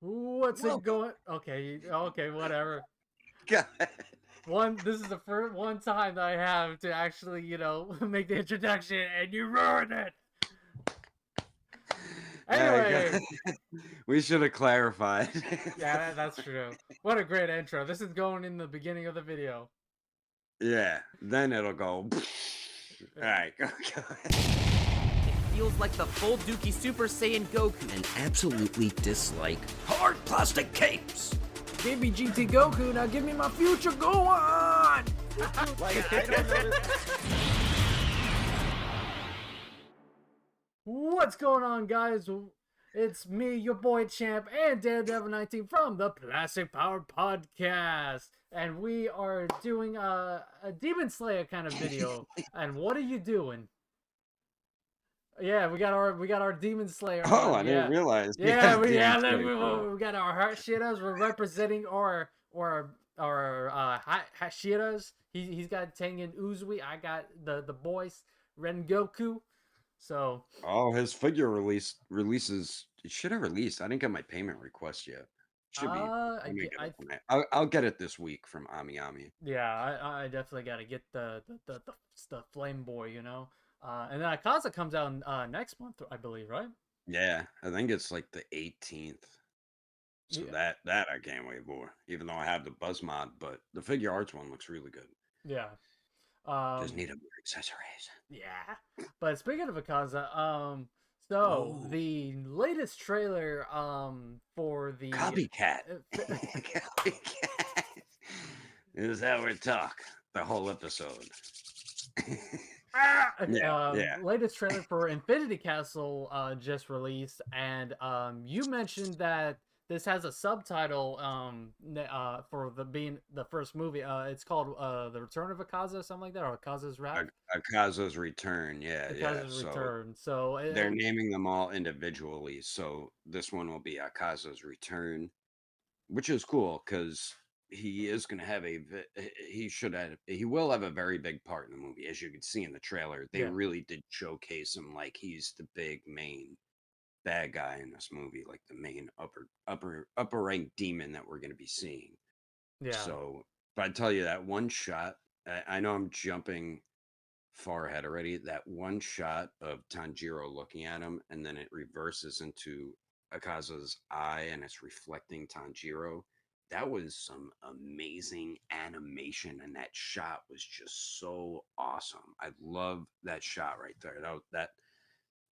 What's it Welcome. going? Okay, okay, whatever. Go ahead. This is the first one time that I have to actually, make the introduction, and you ruined it. Go Anyway, ahead. We should have clarified. yeah, that's true. What a great intro. This is going in the beginning of the video. Yeah, then it'll go. All right, go ahead. It feels like the full Dookie Super Saiyan Goku. And absolutely dislike hard plastic capes. Give me GT Goku, now give me my future, go on! Like, I don't know. What's going on, guys? It's me, your boy Champ, and Daredevil19 from the Plastic Power Podcast, and we are doing a Demon Slayer kind of video. And what are you doing? Yeah, we got our Demon Slayer Oh, on. I didn't realize. Yeah, Demon we Slayer. got our Hashiras. We're representing our Hashiras. He's got Tengen Uzui. I got the boys Rengoku. So Oh, his figure releases. It should have released. I didn't get my payment request yet. Should be. I Let me get get I it tonight. I'll get it this week from Ami Ami. yeah, I definitely got to get the Flame Boy, and then Akaza comes out next month, I believe, right? Yeah, I think it's like the 18th. So Yeah, that I can't wait for. Even though I have the Buzz mod, but the figure arts one looks really good. yeah. Just Um, need more accessories. yeah. But speaking of Akaza, so Oh, the latest trailer, for the, copycat. uh, Copycat. This is how we talk the whole episode. Yeah. latest trailer for Infinity Castle just released, and you mentioned that this has a subtitle for the being the first movie. It's called The Return of Akaza or something like that, or Akaza's Wrath. Akaza's Return. Yeah. Akaza's So Return. So they're naming them all individually. So this one will be Akaza's Return, which is cool because he is going to have he will have a very big part in the movie. As you can see in the trailer, they yeah, really did showcase him like he's the big main bad guy in this movie, like the main upper rank demon that we're going to be seeing. yeah, So but I tell you, that one shot, I know I'm jumping far ahead already. That one shot of Tanjiro looking at him, and then it reverses into Akaza's eye, and it's reflecting Tanjiro. That was some amazing animation, and that shot was just so awesome. I love that shot right there. That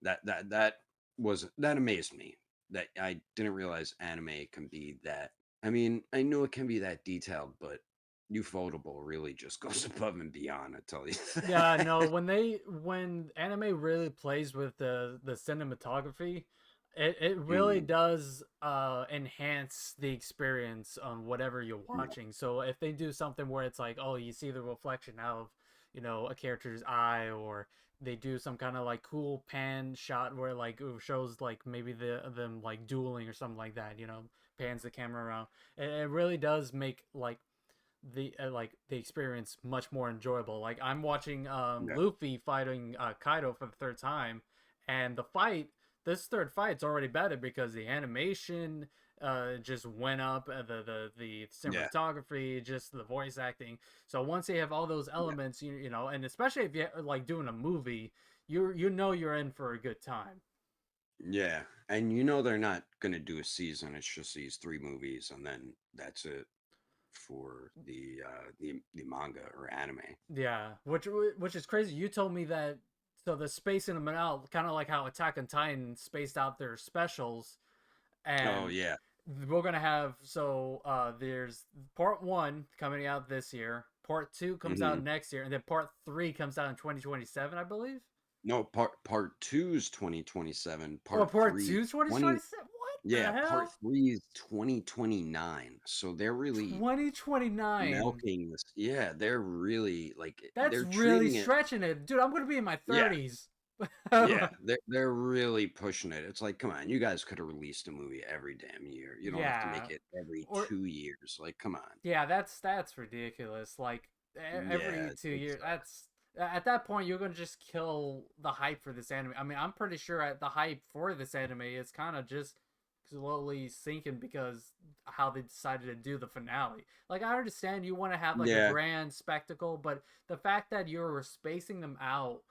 that amazed me. That I didn't realize anime can be that. I mean, I knew it can be that detailed, but Ufotable really just goes above and beyond. I tell you. yeah. No, when anime really plays with the cinematography, it really Mm, does enhance the experience on whatever you're yeah, watching. So if they do something where it's like, oh, you see the reflection of, a character's eye, or they do some kind of like cool pan shot where like it shows like maybe them like dueling or something like that, pans the camera around. It really does make like the experience much more enjoyable. Like I'm watching yeah, Luffy fighting Kaido for the third time, and this third fight's already better because the animation just went up, the yeah, cinematography, just the voice acting. So once you have all those yeah, elements, and especially if you're like doing a movie, you're in for a good time. yeah. And you know they're not gonna do a season. It's just these three movies, and then that's it for the manga or anime. Yeah, which is crazy. You told me that, so the spacing them out, kind of like how Attack on Titan spaced out their specials, Oh and yeah. we're gonna have, there's part one coming out this year, part two comes Hmm. out next year, and then part three comes out in 2027, I believe. No, part two is 2027. Or Part part three two is is 20. 2027. What the Yeah, part hell? three is 2029. So they're really 2029. milking this. Yeah, they're really That's they're really treating it. stretching it, dude. I'm gonna be in my Yeah, 30s. yeah, they're really pushing it. It's like, come on, you guys could have released a movie every damn year. You don't have to make Yeah. it every Or 2 years. Like, come on. Yeah, that's ridiculous. Like Yeah, every two it years, sucks. that's at that point you're gonna just kill the hype for this anime. I mean, I'm pretty sure the hype for this anime is kind of just slowly sinking because how they decided to do the finale. Like, I understand you want to have like a Yeah, grand spectacle, but the fact that you're spacing them out,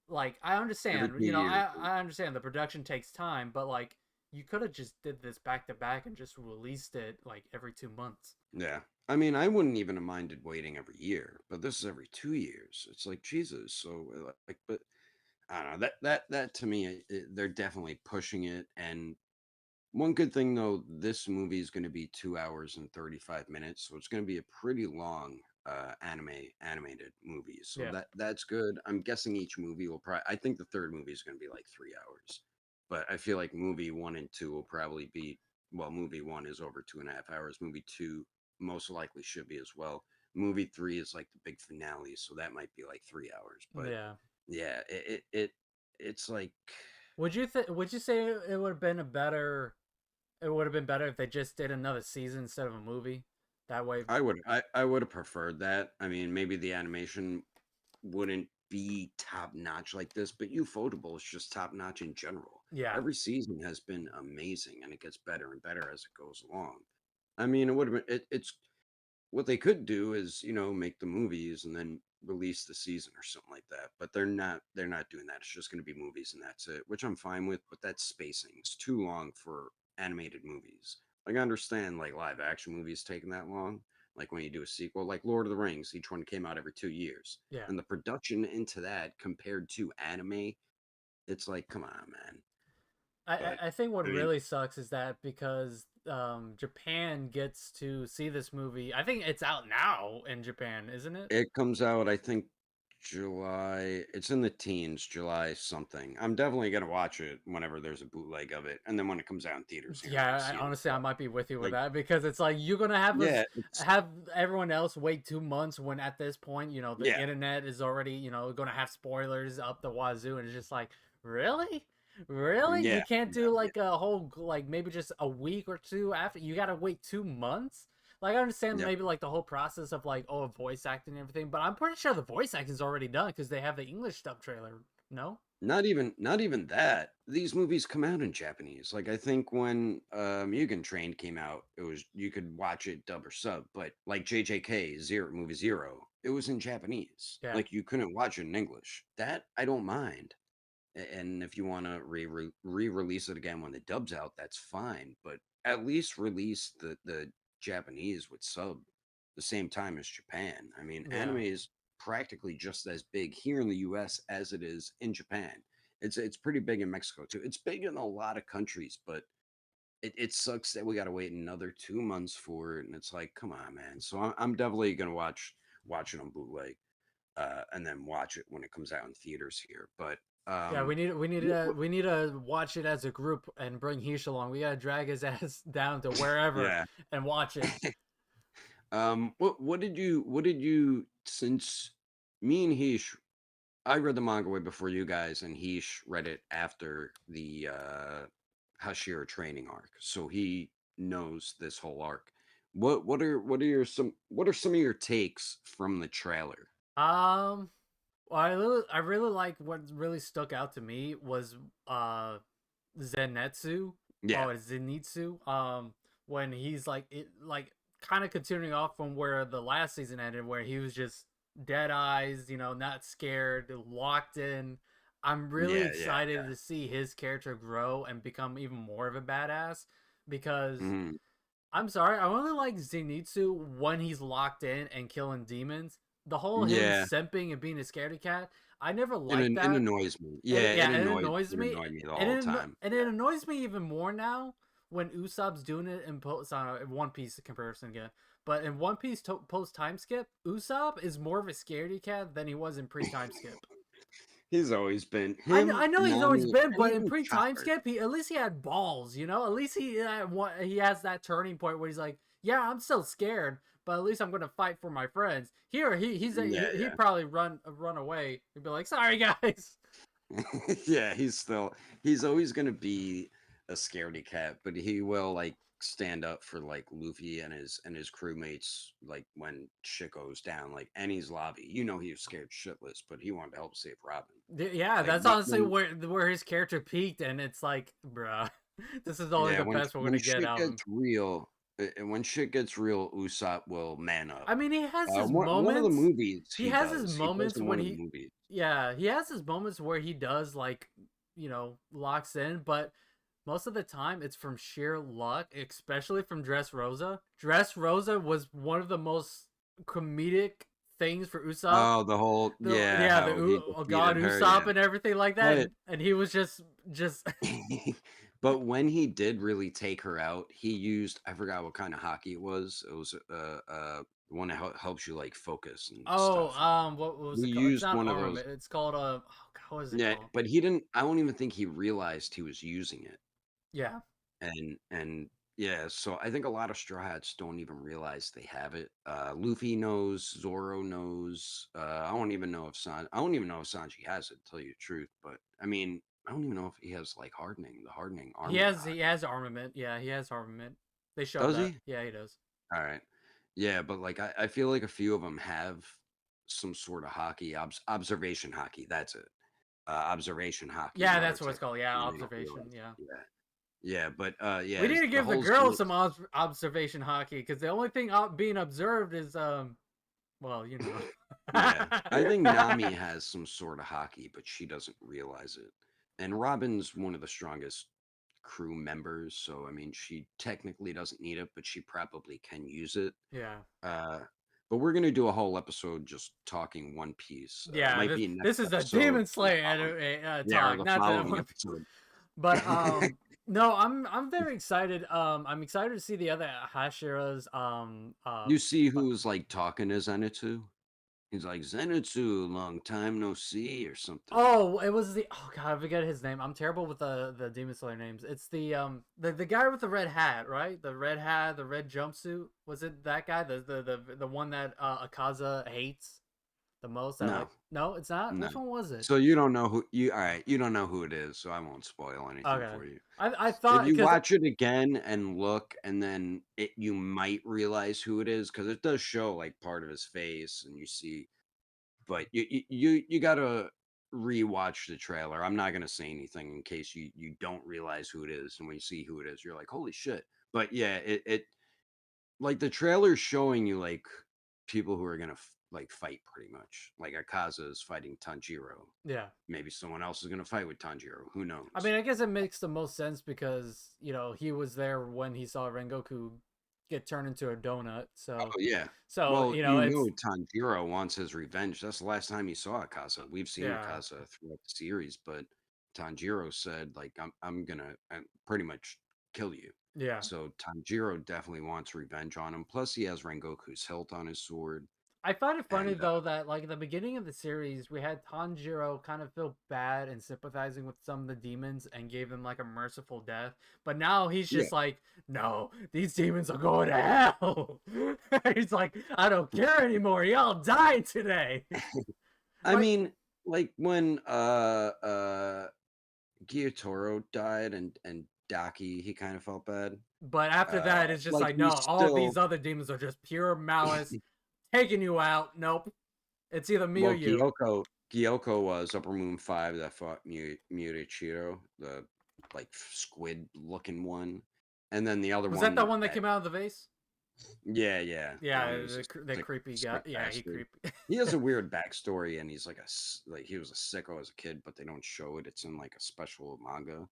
like, I every understand, 2 years. I understand the production takes time, but like, you could have just did this back to back and just released it like every 2 months. Yeah. I mean, I wouldn't even have minded waiting every year, but this is every 2 years. It's like Jesus. So like, but I don't know that to me, they're definitely pushing it. And one good thing though, this movie is going to be 2 hours and 35 minutes, so it's going to be a pretty long animated movie. So Yeah. that's good. I'm guessing each movie will probably. I think the third movie is going to be like 3 hours, but I feel like movie one and two will probably be. Well, movie one is over 2.5 hours. Movie two most likely should be as well. Movie three is like the big finale, so that might be like 3 hours. But Yeah. yeah, it's like Would you say it would have been a better? It would have been better if they just did another season instead of a movie. That way, I would have preferred that. I mean, maybe the animation wouldn't be top notch like this, but Ufotable is just top notch in general. yeah, Every season has been amazing, and it gets better and better as it goes along. I mean, it would have been it's what they could do is make the movies and then release the season or something like that, but they're not doing that. It's just going to be movies and that's it, which I'm fine with, but that spacing is too long for animated movies. Like, I understand like live action movies taking that long, like when you do a sequel like Lord of the Rings, each one came out every 2 years, yeah. and the production into that compared to anime, it's like, come on, man. But I think what I mean, really sucks is that because Japan gets to see this movie. I think it's out now in Japan, isn't it? it comes out, I think, July. It's in the teens, July something. I'm definitely gonna watch it whenever there's a bootleg of it, and then when it comes out in theaters here, I'm gonna Yeah, see it as honestly, I well. might be with you with Like, that because it's like you're gonna have us yeah, it's have everyone else wait 2 months when at this point, the yeah, internet is already, gonna have spoilers up the wazoo, and it's just like, really, really, yeah, you can't yeah, do yeah, like a whole like maybe just a week or two after. You gotta wait 2 months. Like, I understand yep. maybe like the whole process of like voice acting and everything, but I'm pretty sure the voice acting is already done because they have the English dub trailer. No? Not even that. These movies come out in Japanese. Like, I think when Mugen Train came out, it was you could watch it dub or sub, but like JJK Zero movie Zero, it was in Japanese. Yeah. Like, you couldn't watch it in English. That I don't mind. And if you want to re-release it again when the dub's out, that's fine, but at least release the Japanese with sub the same time as Japan. I mean, Yeah. anime is practically just as big here in the US as it is in Japan. It's pretty big in Mexico too. It's big in a lot of countries, but it sucks that we got to wait another 2 months for it, and it's like, come on, man. So I'm definitely gonna watch it on bootleg, and then watch it when it comes out in theaters here. But Yeah, um, we need to watch it as a group and bring Heesh along. We gotta drag his ass down to wherever yeah. and watch it. What did you since me and Heesh, I read the manga way before you guys, and Heesh read it after the Hashira training arc, so he knows this whole arc. What are some of your takes from the trailer? Um, well, I really like what really stuck out to me was uh Zenitsu Yeah, or Zenitsu. When he's like it like kind of continuing off from where the last season ended, where he was just dead eyes, not scared, locked in. I'm really yeah, yeah, excited to see his character grow and become even more of a badass because mhm, I'm sorry, I only like Zenitsu when he's locked in and killing demons. The whole him yeah. simping and being a scaredy cat, I never It, liked it that. annoys me. And Yeah, yeah, and it annoys it me. annoyed me the And whole time. it annoys me even more now when Usopp's doing it in One Piece comparison again. But in One Piece post time skip, Usopp is more of a scaredy cat than he was in pre time skip. He's always been him, I know he's always Nami, been, and but in even pre time Chopper. skip, he at least he had balls, At least he has that turning point where he's like, yeah, I'm still scared, but at least I'm gonna fight for my friends. Here, Yeah, he'd probably run away. He'd be like, sorry guys. yeah, he's always gonna be a scaredy cat, but he will like stand up for like Luffy and his crewmates, like when shit goes down, like Annie's lobby. He was scared shitless, but he wanted to help save Robin. Yeah, Like that's honestly where his character peaked, and it's like, bruh. This is only Yeah, the best we're when gonna get shit out of him. gets real, when shit gets real, Usopp will man up. I mean, he has his One of the moments. movies He he has his does. He does moments in when one of the he, movies. yeah, he has his moments where he does like, locks in, but most of the time it's from sheer luck, especially from Dressrosa. Dressrosa was one of the most comedic things for Usopp. Oh, the whole The yeah, yeah, the how he God defeated her, Usopp yeah. and everything like that, But and he was just but when he did really take her out, he used I forgot what kind of hockey it was. It was the one that helps you like focus and oh, stuff. what was He it called? It's used not one of those. armament. It's called oh God, what is it Yeah, called? but he didn't. I don't even think he realized he was using it. Yeah. And yeah, so I think a lot of Straw Hats don't even realize they have it. Luffy knows, Zoro knows. I don't even know if Sanji has it, to tell you the truth. But I mean, I don't even know if he has like the hardening armor He hockey. has armament. Yeah, he has armament. They showed Does that. he? Yeah, he does. All right. Yeah, but like I feel like a few of them have some sort of hockey, observation hockey. That's it. Observation hockey, Yeah, and other that's what it's types called. of Yeah, hockey they don't observation. realize. Yeah. Yeah. Yeah, but We yeah, need to the give the whole girls Zenith. some observation hockey because the only thing being observed is well, Yeah, I think Nami has some sort of hockey, but she doesn't realize it. And Robin's one of the strongest crew members, so I mean, she technically doesn't need it, but she probably can use it. Yeah. Uh, but we're gonna do a whole episode just talking One Piece. Yeah, Might be next this is a episode Demon or the Slayer following. Yeah, or talk, the not the following One Piece. episode. But no, I'm very excited. I'm excited to see the other Hashiras. You see who's like talking to Zenitsu? He's like Zenitsu, long time no see, or something. oh, it was the oh god, I forget his name. I'm terrible with the Demon Slayer names. It's the guy with the red hat, right? The red hat, the red jumpsuit. Was it that guy? The one that Akaza hates the most? That No. like no, it's not. No. Which one was it? So you don't know who you all right, you don't know who it is, so I won't spoil anything Okay, for you. I If thought you because watch it again and look and then you might realize who it is because it does show like part of his face and you see but you got to rewatch the trailer. I'm not going to say anything in case you don't realize who it is and when you see who it is you're like holy shit. But yeah, it like the trailer's showing you like people who are going to like fight pretty much. Like Akaza is fighting Tanjiro. yeah. Maybe someone else is going to fight with Tanjiro. Who I knows? mean, I guess it makes the most sense because he was there when he saw Rengoku get turned into a donut. Oh yeah. So Well, it's Tanjiro wants his revenge. That's the last time he saw Akaza. We've seen yeah, Akaza throughout the series, but Tanjiro said like I'm gonna pretty much kill you. yeah. So Tanjiro definitely wants revenge on him. Plus, he has Rengoku's hilt on his sword, I find it funny and though that like at the beginning of the series, we had Tanjiro kind of feel bad and sympathizing with some of the demons and gave them like a merciful death. But now he's yeah, just like, no, these demons are going to hell. He's like, I don't care anymore. Y'all die today. I Like, mean, like when Gyotaro died and Daki, he kind of felt bad. but after that, it's just Like like, he no, all these still other demons are just pure malice, taking you out. Nope, it's either me or well, you. Gyoko was Upper Moon 5 that fought Murichiro, the like squid looking one. And then the other Was that the one one that that came out of the vase? yeah, the one Yeah, who's a the sick, creepy guy. sick Yeah, he bastard. creepy. He has a weird backstory and he's like like he was a sicko as a kid, but they don't show it. It's in like a special manga.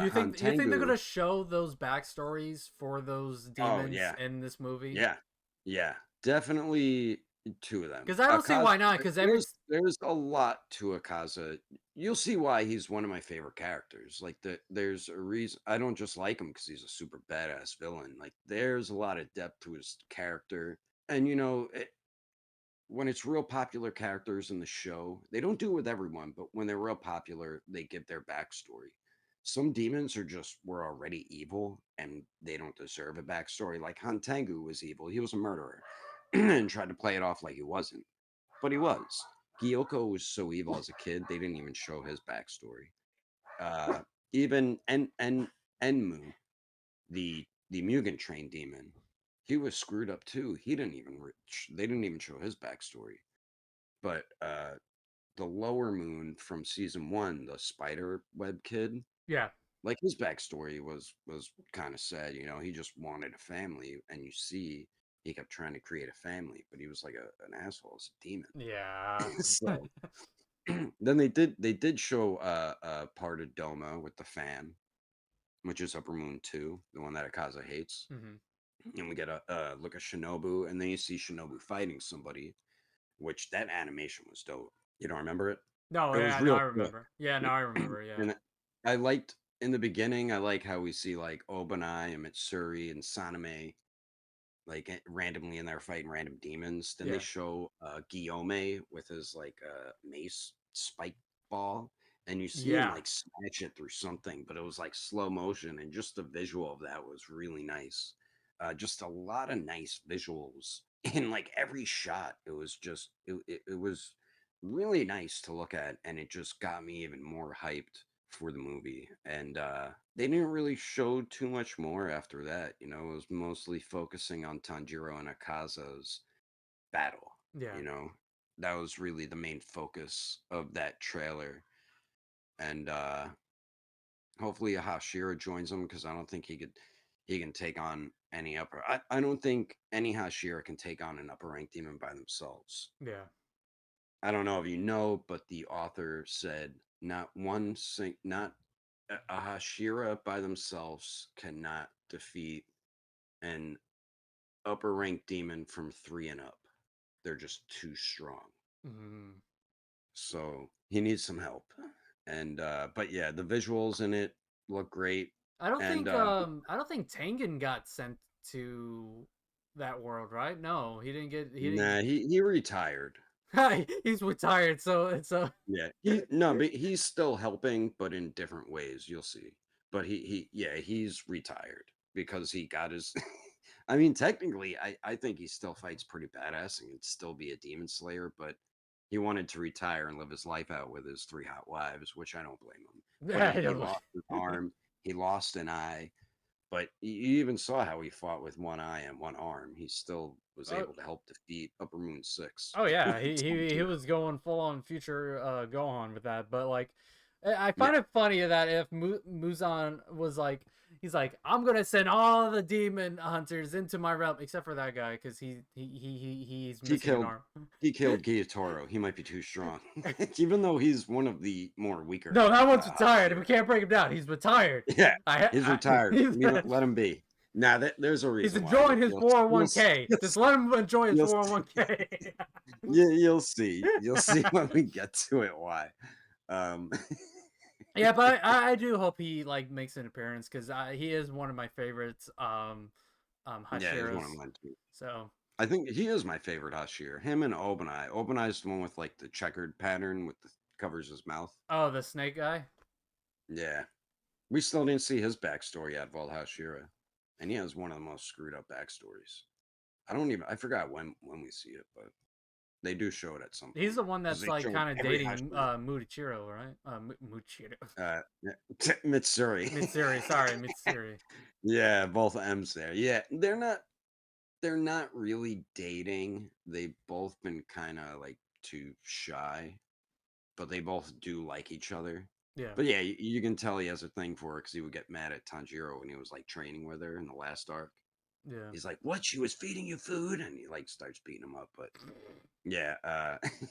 You think they're Hantengu, gonna show those backstories for those oh demons yeah, in this movie? yeah, yeah, definitely two of them. Because I don't see Akaza, why not. Because there's a lot to Akaza. You'll see why he's one of my favorite characters. Like there's a reason I don't just like him because he's a super badass villain. Like there's a lot of depth to his character, and when it's real popular characters in the show, they don't do it with everyone, but when they're real popular, they give their backstory. Some demons were already evil and they don't deserve a backstory. Like Hantengu was evil. He was a murderer and tried to play it off like he wasn't. But he was. Gyoko was so evil as a kid, they didn't even show his backstory. Even Enmu, the Mugen Train demon, he was screwed up too. He didn't even they didn't even show his backstory. But the Lower Moon from season 1, the spider web kid, yeah, like his backstory was kind of sad. You know, he just wanted a family, and you see he kept trying to create a family, but he was like an asshole, as a demon. Yeah. So then they did show part of Doma with the fan, which is Upper Moon 2, the one that Akaza hates. Hmm. And we get a look at Shinobu, and then you see Shinobu fighting somebody, which that animation was dope. You don't remember it? No, It was yeah, no, real I quick. remember. Yeah, no, I remember. Yeah. And I liked in the beginning, I like how we see like Obanai and Mitsuri and Saname like randomly in there fighting random demons. Then they Yeah. show Guillaume with his like mace spike ball, and you see him Yeah. like smash it through something, but it was like slow motion, and just the visual of that was really nice. Just a lot of nice visuals in like every shot. It was just it was really nice to look at, and it just got me even more hyped for the movie. And they didn't really show too much more after that. You know, it was mostly focusing on Tanjiro and Akaza's battle. Yeah. You know, that was really the main focus of that trailer. And hopefully Hashira joins him, because I don't think he can take on any upper. I don't think any Hashira can take on an upper rank demon by themselves. Yeah. I don't know if you know, but the author said not a Hashira by themselves cannot defeat an upper rank demon from 3 and up. They're just too strong. Mm. So he needs some help. And but yeah, the visuals in it look great. And I don't think Tengen got sent to that world, right? No, he didn't nah, he retired. he's retired, so it's a Yeah, but he's still helping, but in different ways. You'll see. But yeah, he's retired because he got his. I mean, technically, I think he still fights pretty badass and can still be a demon slayer, but he wanted to retire and live his life out with his 3 hot wives, which I don't blame him. But I he don't lost his arm, he lost an eye, but you even saw how he fought with one eye and one arm. He still was Oh, able to help defeat Upper Moon 6. oh yeah, he Tanjiro. was going full on future Gohan with that, but like I Yeah, find it funny that if Muzan was like he's like I'm gonna send all the demon hunters into my realm except for that guy because he's he missing an killed arm. he killed Gyatoro. He might be too strong, even though he's one of the more weaker. No, that one's retired. We Hashira. can't break him down. He's retired. Yeah, he's I retired. he's, Let him be. Nah, there's a he's reason why. enjoying his 401k. Just let him enjoy his you'll, 401k. you'll see. You'll see when we get to it why. Um, Yeah, but I do hope he like makes an appearance because he is one of my favorites. yeah, he's one of Hashiras. mine too. So I think he is my favorite Hashir. Him and Obanai. Obanai's the one with like the checkered pattern with the covers his mouth. oh, the snake guy. Yeah, we still didn't see his backstory at Val Hashira, and he has one of the most screwed up backstories. I forgot when we see it, but they do show it at some point. He's the one 'Cause that's they like show kind of every dating Hashira. Mudichiro, right? Mudichiro. Yeah, Mitsuri. Mitsuri, sorry, Mitsuri. Yeah, both M's there. Yeah, they're not really dating. They've both been kind of like too shy, but they both do like each other. Yeah, But yeah, you can tell he has a thing for her because he would get mad at Tanjiro when he was like training with her in the last arc. yeah. He's like, "What? She was feeding you food?" And he like starts beating him up. But yeah,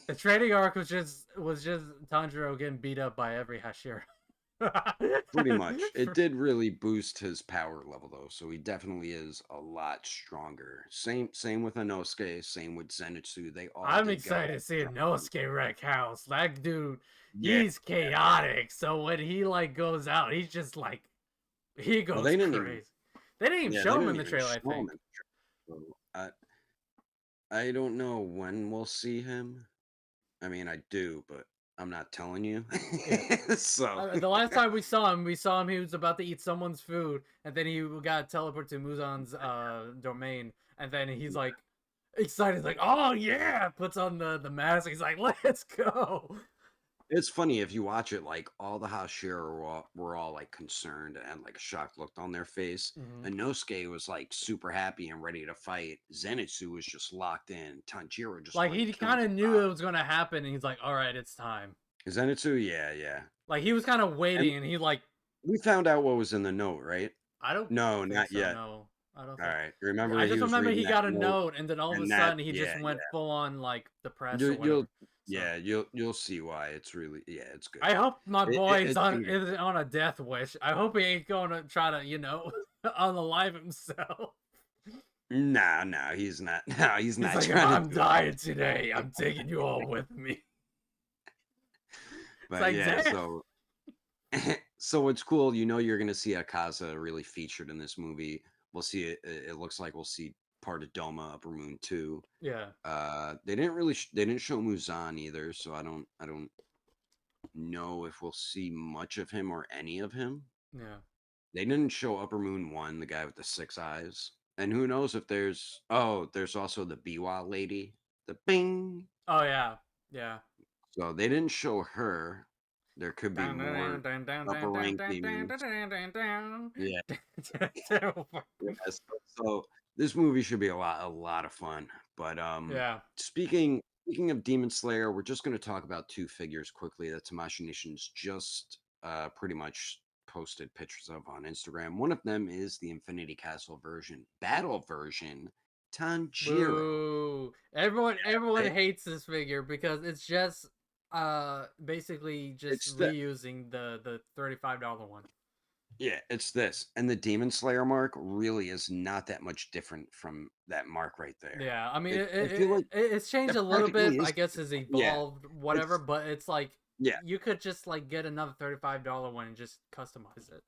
The trading arc was just Tanjiro getting beat up by every Hashira. pretty much. It did really boost his power level though, so he definitely is a lot stronger. Same with Inosuke, same with Zenitsu. They all I'm did get a excited lot to see stronger. Inosuke wreck house. That dude, Yeah. he's chaotic. So when he like goes out, he's just like he Well, goes they didn't even crazy. They didn't even yeah, show they him in didn't the even trailer, I show him think. in the trailer. So I don't know when we'll see him. I mean, I do, but I'm not telling you. Yeah. So The last time we saw him he was about to eat someone's food, and then he got teleported to Muzan's domain, and then he's like excited, like, oh yeah, puts on the mask. He's like, let's go. it's funny if you watch it, like all the Hashira were all like concerned and like a shocked look on their face. Mm-hmm. And Nosuke was like super happy and ready to fight. Zenitsu was just locked in. Tanjiro just Like wanted he to kill kind him. of knew it was gonna happen, and he's like, all right, it's time. Zenitsu, yeah. Like he was kind of And waiting, and he like we found out what was in the note, right? I don't No, think not so. yet. No, I don't All think. right. Remember I he just was remember reading he that got a note, note, and then all of a and that sudden he just yeah, went full on like depressed or you'll whatever. So yeah, you'll see why it's really it's good. I hope my boy It's gonna be is on a death wish. I hope he ain't going to try to unalive himself. nah, he's not. No, he's He's not like, if trying to I'm do dying anything. today, I'm taking you all with me. It's But like, yeah, damn. so so it's cool. You're gonna see Akaza really featured in this movie. We'll see it. It looks like we'll see part of Doma Upper Moon too. Yeah, They didn't really they didn't show Muzan either, so I don't know if we'll see much of him or any of him. yeah. They didn't show Upper Moon 1, the guy with the six eyes. And who knows if there's also the Biwa lady, the Bing. Oh yeah, yeah. So they didn't show her. There could be Dun, dun, more dun, dun, upper dun, dun, rank dun, dun, demons. dun, dun, dun, Yeah, dun. yeah. So this movie should be a lot of fun. But Yeah. speaking of Demon Slayer, we're just going to talk about two figures quickly that Tamashii Nations just pretty much posted pictures of on Instagram. One of them is the Infinity Castle version, battle version, Tanjiro. Boo. Everyone Right? hates this figure because it's just basically just It's the reusing the $35 one. Yeah, it's this. And the Demon Slayer mark really is not that much different from that mark right there. Yeah, I mean I feel like it's changed it a little bit. practically I is guess has different. Yeah, evolved, whatever. it's But it's like yeah. you could just like get another $35 one and just customize it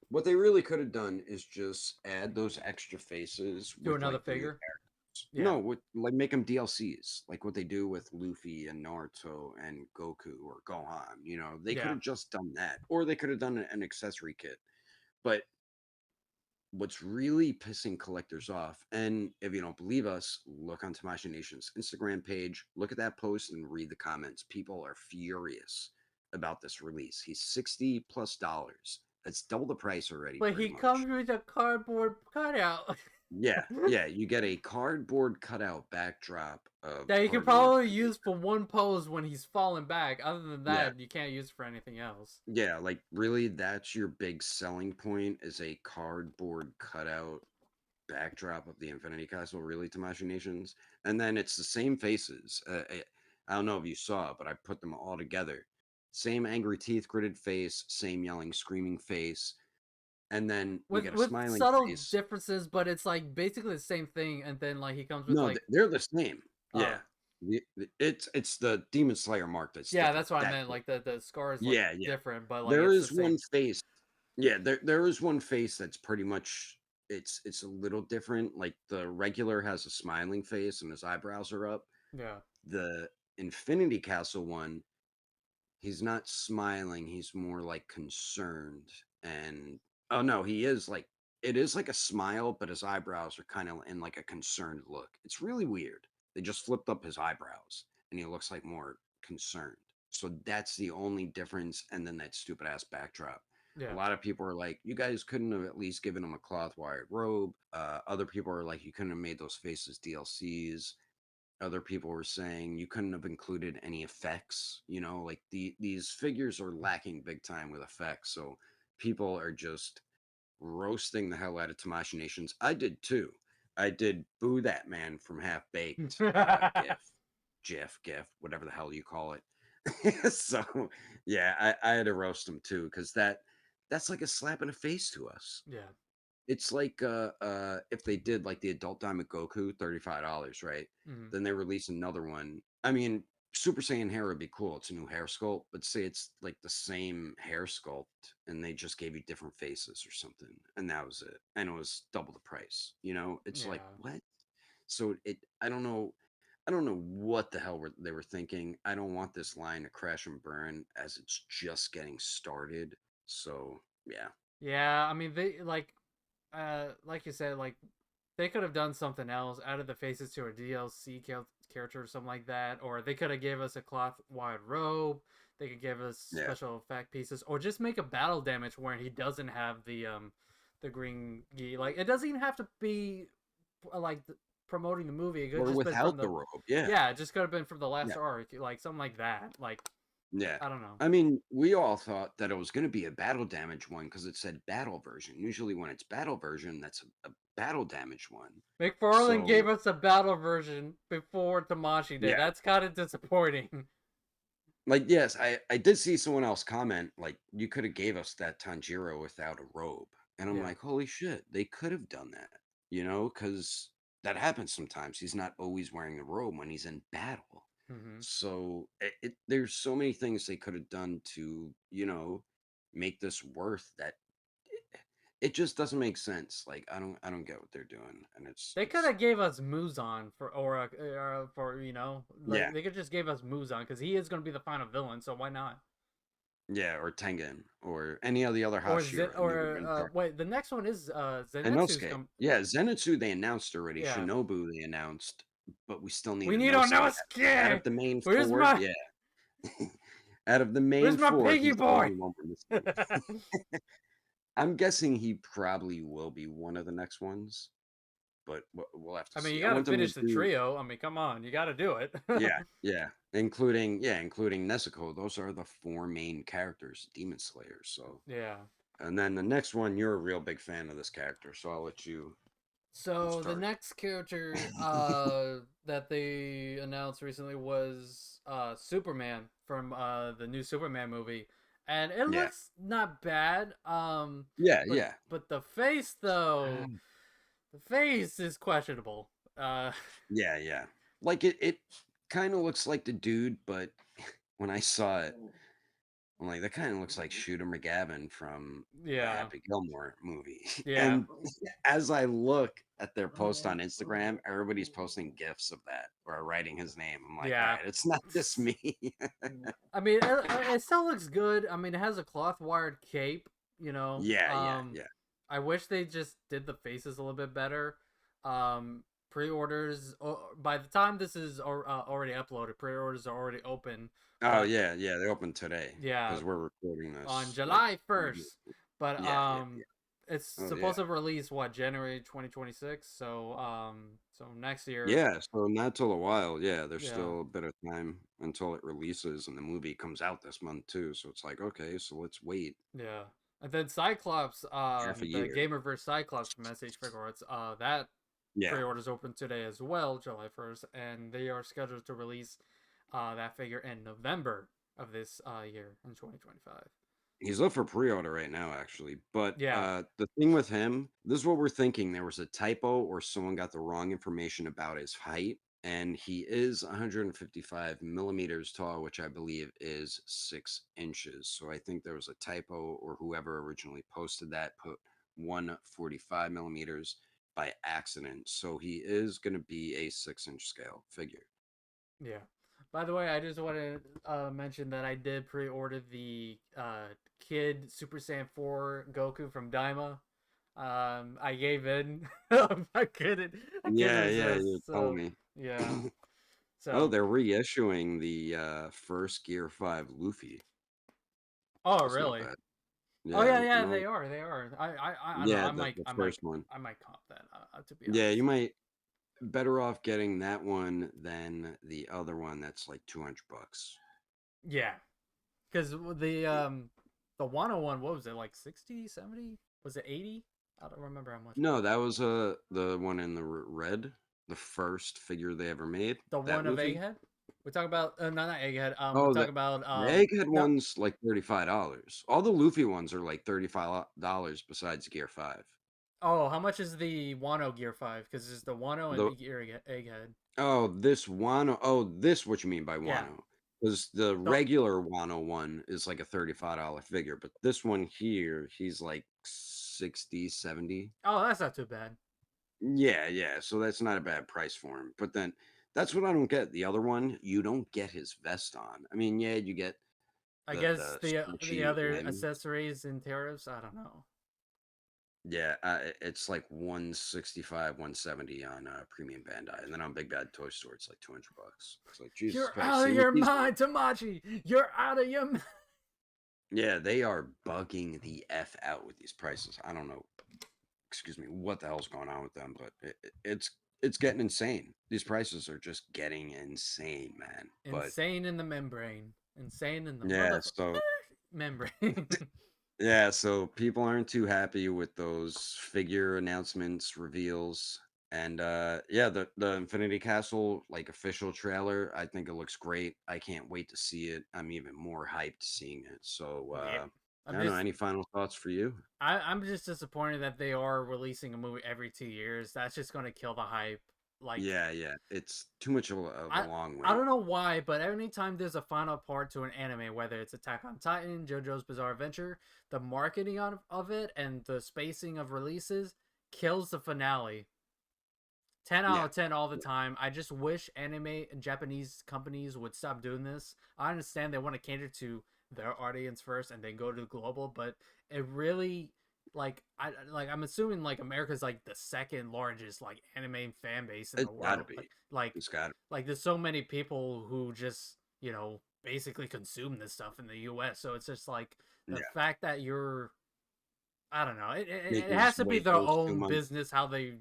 What they really could have done is just add those extra faces to with another like the new figure. characters. Yeah, No, with like make them DLCs, like what they do with Luffy and Naruto and Goku or Gohan. They could yeah. have just done that, or they could have done an accessory kit. But what's really pissing collectors off, and if you don't believe us, look on Tamashii Nation's Instagram page, look at that post and read the comments. People are furious about this release. He's $60+. That's double the price already, But pretty he comes much. with a cardboard cutout Yeah, you get a cardboard cutout backdrop of that you can part of the probably Infinity use for one pose when he's falling back. Other than Yeah, that, you can't use it for anything else. yeah, like really, that's your big selling point is a cardboard cutout backdrop of the Infinity Castle, really, to machinations. And then it's the same faces. I don't know if you saw it, but I put them all together. Same angry teeth, gritted face, same yelling, screaming face, and then we with get a with smiling subtle face. differences, but it's like basically the same thing. And then like he comes with No, like, they're the same. Yeah, oh it's the Demon Slayer mark that's yeah, different. that's what I That's meant. it. Like the scar is like Yeah. different, but like There it's the is one same. face. Yeah, there is one face that's pretty much it's a little different. Like the regular has a smiling face and his eyebrows are up. Yeah. The Infinity Castle one, he's not smiling, he's more like concerned. And oh no, he is like it is like a smile, but his eyebrows are kind of in like a concerned look. It's really weird. They just flipped up his eyebrows and he looks like more concerned. So that's the only difference. And then that stupid ass backdrop. A Yeah. lot of people are like, you guys couldn't have at least given him a cloth wired robe. Other people are like, you couldn't have made those faces DLCs. Other people were saying you couldn't have included any effects. Like these figures are lacking big time with effects. So people are just roasting the hell out of Tamashii Nations. I did too. I did boo that man from Half Baked GIF, whatever the hell you call it. So yeah, I had to roast him too because that's like a slap in the face to us. Yeah. It's like if they did like the adult Diamond Goku, $35, right? Mhm. Then they release another one. I mean, Super Saiyan hair would be cool. It's a new hair sculpt, but say it's like the same hair sculpt and they just gave you different faces or something, and that was it. And it was double the price. It's like Yeah. what? So I don't know what the hell they were thinking. I don't want this line to crash and burn as it's just getting started. So yeah. Yeah, I mean they like you said, like they could have done something else, added the faces to a DLC character or something like that, or they could have gave us a cloth wide robe. They could give us Yeah. special effect pieces, or just make a battle damage where he doesn't have the green gi. Like it doesn't even have to be like promoting the movie. It could Or just been from without the the robe. Yeah. yeah, it just could have been from the last Yeah. arc, like something like that. Like Yeah. I don't know. I mean, we all thought that it was going to be a battle damage one because it said battle version. Usually, when it's battle version, that's a battle damage one. McFarlane So, gave us a battle version before Tamashi did. yeah. That's kind of disappointing. Like, yes, I did see someone else comment, like, you could have gave us that Tanjiro without a robe. And I'm Yeah. like, holy shit, they could have done that, because that happens sometimes. He's not always wearing the robe when he's in battle. Mm-hmm. So there's so many things they could have done to, make this worth that. It just doesn't make sense. Like I don't get what they're doing, and They could it's have gave us Muzan for yeah, like they could just gave us Muzan because he is going to be the final villain. So why not? yeah, or Tengen or any of the other Or Zen Hashira. I mean, we're or in dark. wait, the next one is Zenitsu's Inosuke. come. Yeah, Zenitsu they announced already. Yeah, Shinobu they announced, but we still need we need Inosuke. Out Onosuke. of the main Where's four, my yeah. Out of the main Where's my four, piggy he's the boy? only one we're missing. I'm guessing he probably will be one of the next ones, but we'll have to I mean, you see. I got to want them to finish the do. trio. I mean, come on, you got to do it. Yeah, yeah, including Nezuko. Those are the four main characters, Demon Slayers. So, Yeah. and then the next one, you're a real big fan of this character, so I'll let you So the start. next character that they announced recently was Superman from the new Superman movie. And it Yeah, looks not bad. yeah, But yeah, the face though, Um, the face is questionable. yeah, yeah. Like it kind of looks like the dude, but when I saw it, I'm like, that kind of looks like Shooter McGavin from the Yeah. Happy Gilmore movie. Yeah. And as I look at their post on Instagram, everybody's posting gifs of that or writing his name. I'm like, all Yeah. right, it's not just me. I mean, it still looks good. I mean, it has a cloth wired cape, you know. Yeah, yeah, yeah. I wish they just did the faces a little bit better. Pre-orders by the time this is already uploaded, pre-orders are already open. Oh But yeah, yeah. They opened today yeah, because we're recording on this like July 1st. But yeah, yeah, yeah. it's Oh yeah. supposed to release what, January 2026. So so next year. Yeah, so not till a while. Yeah, there's Yeah. still a bit of time until it releases and the movie comes out this month too. So it's like, okay, so let's wait Yeah. And then Cyclops, half a the year. Gamerverse Cyclops from SH Figuarts, that Yeah. pre-orders open today as well, July 1st, and they are scheduled to release that figure in November of this year in 2025. He's up for pre-order right now, actually. But Yeah. the thing with him, this is what we're thinking. There was a typo or someone got the wrong information about his height. And he is 155 millimeters tall, which I believe is 6 inches. So I think there was a typo, or whoever originally posted that put 145 millimeters by accident. So he is going to be a 6-inch scale figure. Yeah. By the way, I just want to mention that I did pre-order the Kid Super Saiyan 4 Goku from Daima. I gave in. I couldn't. I couldn't Yeah, yeah, resist. you told So me. yeah. Oh, So. they're reissuing the first Gear 5 Luffy. Oh That's not really? bad. Oh Yeah, yeah, yeah, no, they are. They are. I don't know. yeah, the first one. I might comp that. To be Yeah, honest. you might better off getting that one than the other one that's like $200. Yeah, because the Wano one, what was it, like 60, 70? Was it 80? I don't remember how much. No, that was the one in the red, the first figure they ever made. The That one of Luffy. Egghead. We talk about no, not Egghead. We Oh, talk the about the Egghead no. one's like $35. All the Luffy ones are like $35 besides Gear 5. Oh, how much is the Wano Gear 5? Because it's the Wano and The the Gear Egghead. Oh, this Wano. Oh, this what you mean by Yeah. Wano? Because the The, regular Wano one is like a $35 figure, but this one here, he's like 60, 70. oh, that's not too bad. Yeah, yeah. So that's not a bad price for him. But then that's what I don't get. The other one, you don't get his vest on. I mean, yeah, you get I the guess the stretchy other limbs. accessories and tariffs. I don't know. Yeah, it's like 165, 170 on Premium Bandai, and then on Big Bad Toy Store, it's like $200. It's like Jesus You're Christ. out of See, with your these mind, Tamachi. You're out of your mind. Yeah, they are bugging the F out with these prices. I don't know, excuse me, what the hell's going on with them, but it's getting insane. These prices are just getting insane, man. But Insane in the membrane. Insane in the Yeah, motherfucker so membrane. yeah, so people aren't too happy with those figure announcements, reveals, and yeah, the Infinity Castle like official trailer, I think it looks great. I can't wait to see it. I'm even more hyped seeing it. So Yeah. I I'm don't know, just any final thoughts for you? I'm just disappointed that they are releasing a movie every 2 years. That's just gonna kill the hype. Like Yeah, yeah. It's too much of a I long I wait. don't know why, but anytime there's a final part to an anime, whether it's Attack on Titan, JoJo's Bizarre Adventure, the marketing of it and the spacing of releases kills the finale. 10 out Yeah. of 10 all the time. I just wish anime and Japanese companies would stop doing this. I understand they want to cater to their audience first and then go to global, but it really I'm assuming like America's like the second largest like anime fan base in the It's gotta world. be. Like It's gotta like there's so many people who just, basically consume this stuff in the US. So it's just like the yeah. fact that you're I don't know. It Making its has to be their waifus too own much. business how they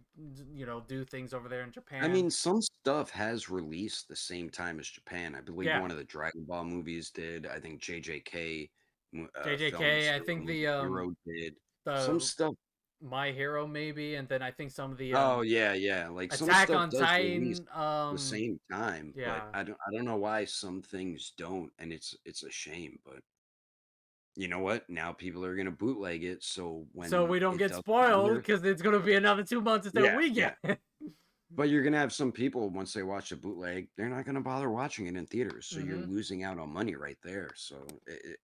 do things over there in I Japan. mean, some stuff has released the same time as Japan. I believe Yeah, one of the Dragon Ball movies did. I think JJK films, JJK. I think Movie Hero did. Some the stuff. My Hero maybe, and then I think some of the Oh yeah, yeah. Like some Attack stuff on does release Titan. the same time, but Yeah. I don't know why some things don't, and it's a shame. But you know what? Now people are gonna bootleg it, so So when we don't it get does spoiled premiere, because it's gonna be another 2 months until yeah, we yeah. get. But you're gonna have some people once they watch the bootleg, they're not gonna bother watching it in theaters, so you're hmm losing out on money right there. So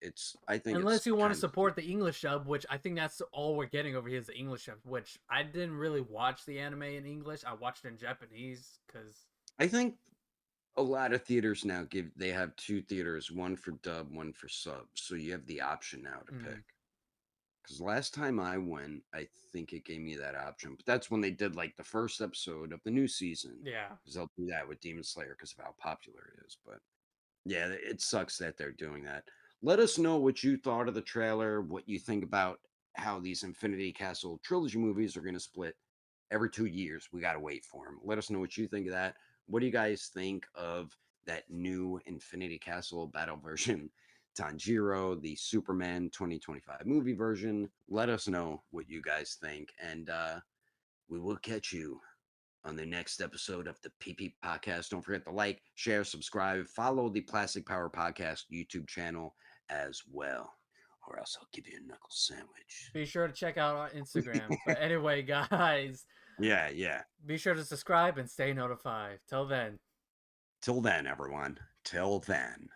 it's I think it's Unless you want to kind of support the English dub, which I think that's all we're getting over here is the English dub. Which I didn't really watch the anime in English. I watched it in Japanese because I think a lot of theaters now they have two theaters, one for dub, one for sub, so you have the option now to pick. Because last time I went, I think it gave me that option, but that's when they did like the first episode of the new season. yeah. Because they'll do that with Demon Slayer because of how popular it is, but. Yeah, it sucks that they're doing that. Let us know what you thought of the trailer, what you think about how these Infinity Castle trilogy movies are going to split every 2 years. We got to wait for them. Let us know what you think of that. What do you guys think of that new Infinity Castle battle version? Tanjiro, the Superman 2025 movie version. Let us know what you guys think. And we will catch you on the next episode of the PP Podcast. Don't forget to like, share, subscribe, follow the Plastic Power Podcast YouTube channel as well, or else I'll give you a knuckle sandwich. Be sure to check out our Instagram. But anyway, guys, Yeah, yeah. be sure to subscribe and stay notified. Till then. Till then, everyone. Till then.